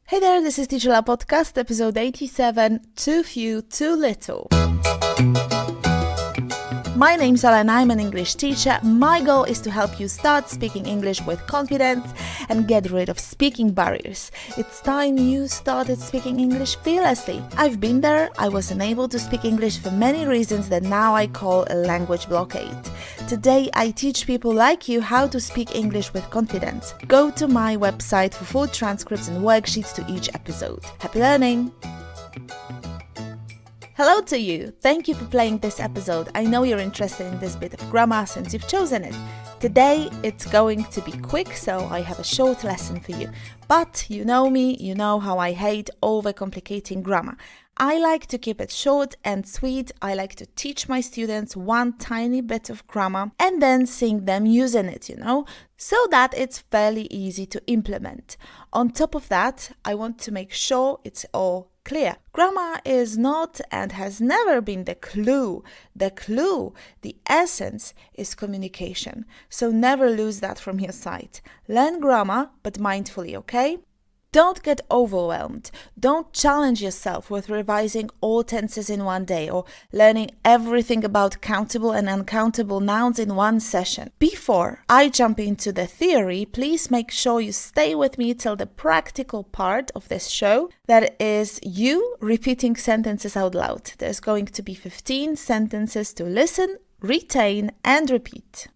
Hey there, this is Teacher Lab Podcast, episode 87, Too Few, Too Little. My name's Ala and I'm an English teacher. My goal is to help you start speaking English with confidence and get rid of speaking barriers. It's time you started speaking English fearlessly. I've been there. I was unable to speak English for many reasons that now I call a language blockade. Today, I teach people like you how to speak English with confidence. Go to my website for full transcripts and worksheets to each episode. Happy learning! Hello to you! Thank you for playing this episode. I know you're interested in this bit of grammar since you've chosen it. Today, it's going to be quick, so I have a short lesson for you. But you know me, you know how I hate overcomplicating grammar. I like to keep it short and sweet. I like to teach my students one tiny bit of grammar and then sing them using it, so that it's fairly easy to implement. On top of that, I want to make sure it's all clear. Grammar is not and has never been the clue. The essence is communication. So never lose that from your sight. Learn grammar, but mindfully, okay? Don't get overwhelmed. Don't challenge yourself with revising all tenses in one day or learning everything about countable and uncountable nouns in one session. Before I jump into the theory, please make sure you stay with me till the practical part of this show. That is you repeating sentences out loud. There's going to be 15 sentences to listen, retain, and repeat.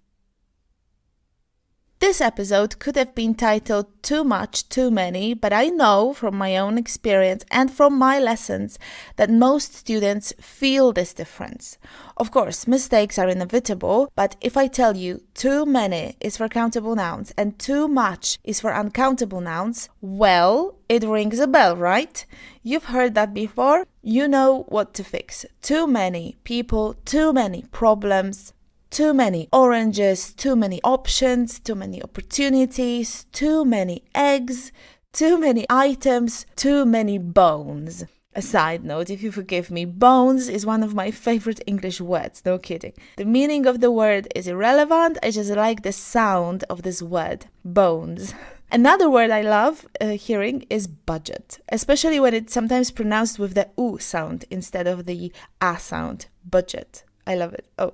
This episode could have been titled Too Much, Too Many, but I know from my own experience and from my lessons that most students feel this difference. Of course, mistakes are inevitable, but if I tell you too many is for countable nouns and too much is for uncountable nouns, well, it rings a bell, right? You've heard that before. You know what to fix. Too many people, too many problems. Too many oranges, too many options, too many opportunities, too many eggs, too many items, too many bones. A side note, if you forgive me, bones is one of my favorite English words, no kidding. The meaning of the word is irrelevant, I just like the sound of this word, bones. Another word I love hearing is budget, especially when it's sometimes pronounced with the U sound instead of the A sound, budget. I love it. Oh,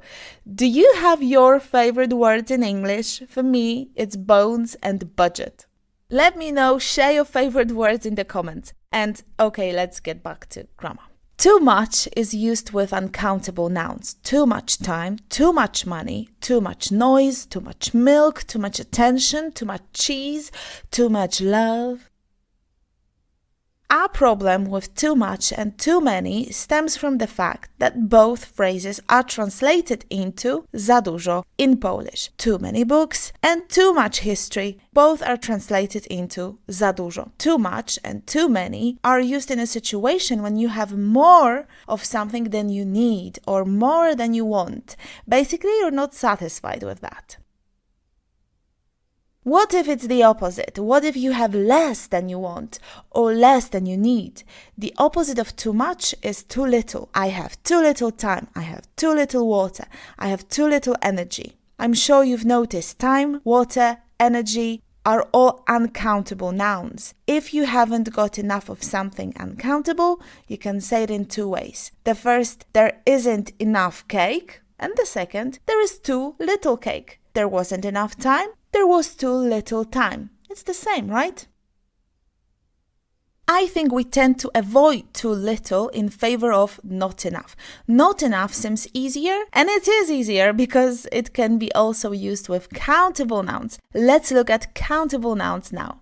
do you have your favorite words in English? For me, it's bones and budget. Let me know, share your favorite words in the comments. And okay, let's get back to grammar. Too much is used with uncountable nouns. Too much time, too much money, too much noise, too much milk, too much attention, too much cheese, too much love. Our problem with too much and too many stems from the fact that both phrases are translated into za dużo in Polish. Too many books and too much history. Both are translated into za dużo. Too much and too many are used in a situation when you have more of something than you need or more than you want. Basically, you're not satisfied with that. What if it's the opposite? What if you have less than you want or less than you need? The opposite of too much is too little. I have too little time. I have too little water. I have too little energy. I'm sure you've noticed time, water, energy are all uncountable nouns. If you haven't got enough of something uncountable, you can say it in two ways. The first, there isn't enough cake. And the second, there is too little cake. There wasn't enough time. There was too little time. It's the same, right? I think we tend to avoid too little in favor of not enough. Not enough seems easier, and it is easier because it can be also used with countable nouns. Let's look at countable nouns now.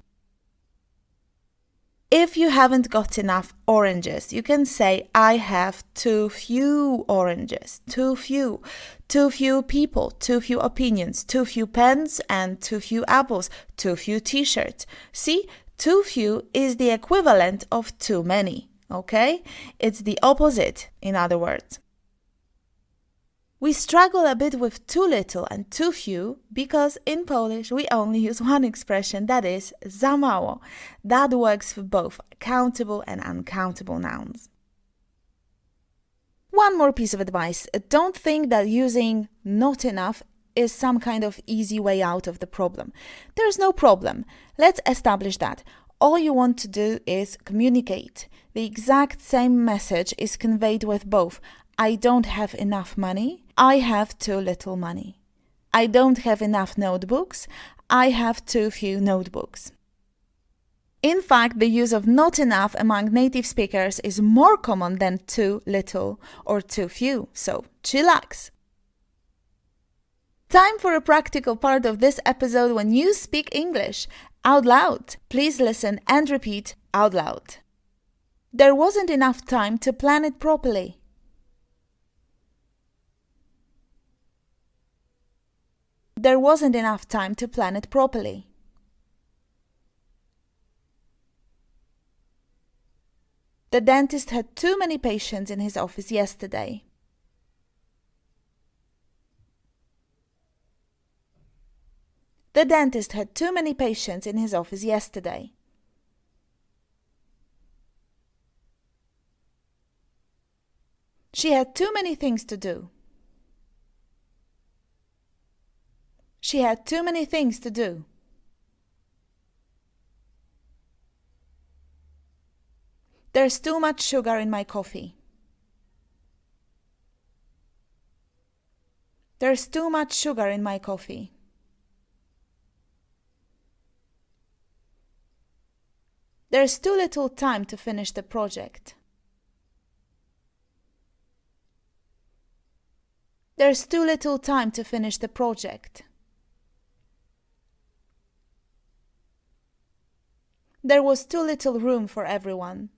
If you haven't got enough oranges, you can say, I have too few oranges, too few. Too few people, too few opinions, too few pens and too few apples, too few t-shirts. See, too few is the equivalent of too many, okay? It's the opposite, in other words. We struggle a bit with too little and too few because in Polish we only use one expression, that is za mało. That works for both countable and uncountable nouns. One more piece of advice. Don't think that using not enough is some kind of easy way out of the problem. There is no problem. Let's establish that. All you want to do is communicate. The exact same message is conveyed with both. I don't have enough money. I have too little money. I don't have enough notebooks. I have too few notebooks. In fact, the use of not enough among native speakers is more common than too little or too few, so chillax. Time for a practical part of this episode when you speak English out loud. Please listen and repeat out loud. There wasn't enough time to plan it properly. There wasn't enough time to plan it properly. The dentist had too many patients in his office yesterday. The dentist had too many patients in his office yesterday. She had too many things to do. She had too many things to do. There's too much sugar in my coffee. There's too much sugar in my coffee. There's too little time to finish the project. There's too little time to finish the project. There was too little room for everyone.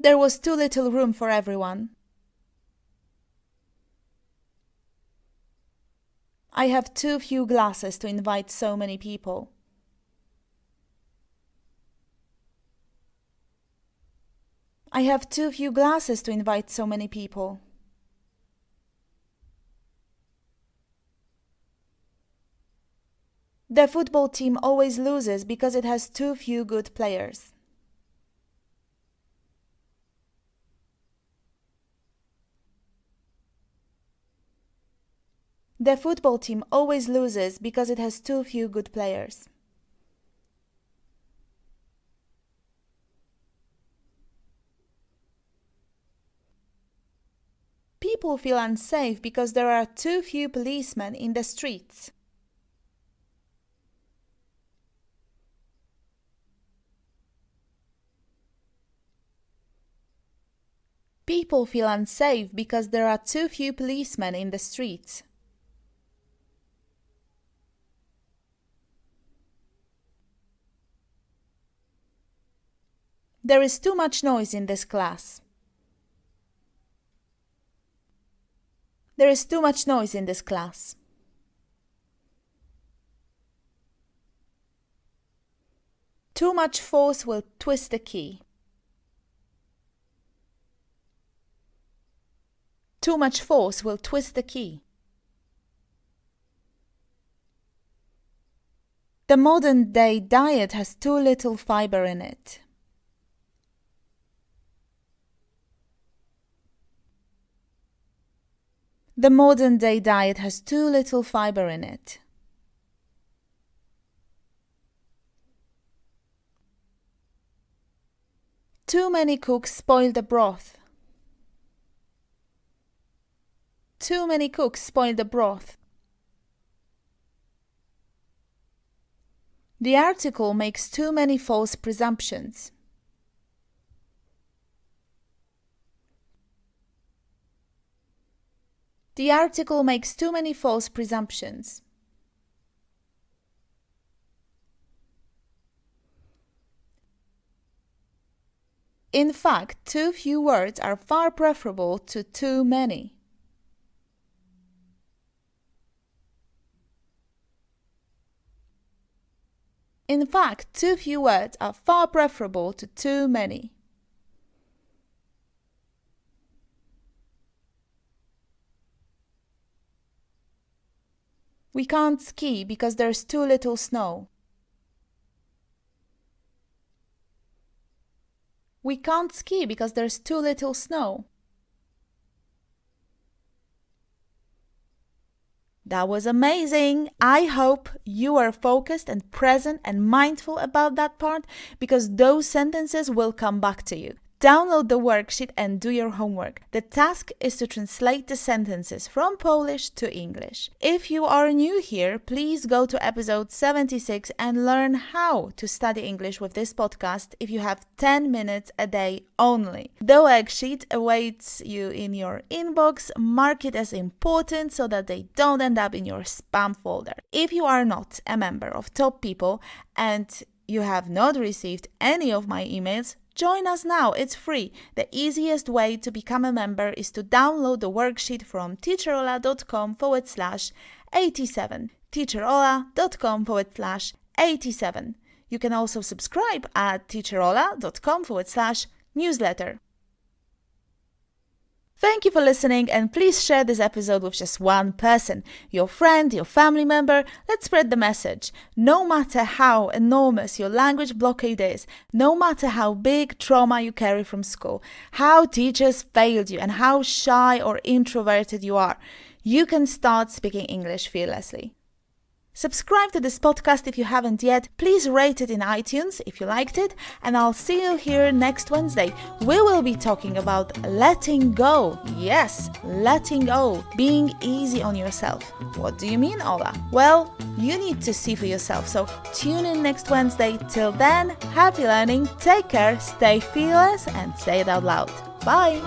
There was too little room for everyone. I have too few glasses to invite so many people. I have too few glasses to invite so many people. The football team always loses because it has too few good players. The football team always loses because it has too few good players. People feel unsafe because there are too few policemen in the streets. People feel unsafe because there are too few policemen in the streets. There is too much noise in this class. There is too much noise in this class. Too much force will twist the key. Too much force will twist the key. The modern-day diet has too little fiber in it. The modern-day diet has too little fiber in it. Too many cooks spoil the broth. Too many cooks spoil the broth. The article makes too many false presumptions. The article makes too many false presumptions. In fact, too few words are far preferable to too many. In fact, too few words are far preferable to too many. We can't ski because there's too little snow. We can't ski because there's too little snow. That was amazing. I hope you are focused and present and mindful about that part because those sentences will come back to you. Download the worksheet and do your homework. The task is to translate the sentences from Polish to English. If you are new here, please go to episode 76 and learn how to study English with this podcast if you have 10 minutes a day only. The worksheet awaits you in your inbox. Mark it as important so that they don't end up in your spam folder. If you are not a member of Top People and you have not received any of my emails, join us now, it's free. The easiest way to become a member is to download the worksheet from teacherola.com/87. teacherola.com/87. You can also subscribe at teacherola.com/newsletter. Thank you for listening, and please share this episode with just one person, your friend, your family member. Let's spread the message. No matter how enormous your language blockade is, no matter how big trauma you carry from school, how teachers failed you, and how shy or introverted you are, you can start speaking English fearlessly. Subscribe to this podcast if you haven't yet. Please rate it in iTunes if you liked it, and I'll see you here next Wednesday. We will be talking about letting go. Yes, letting go. Being easy on yourself. What do you mean, Ola? Well, you need to see for yourself, so tune in next Wednesday. Till then, happy learning, take care, stay fearless, and say it out loud. Bye!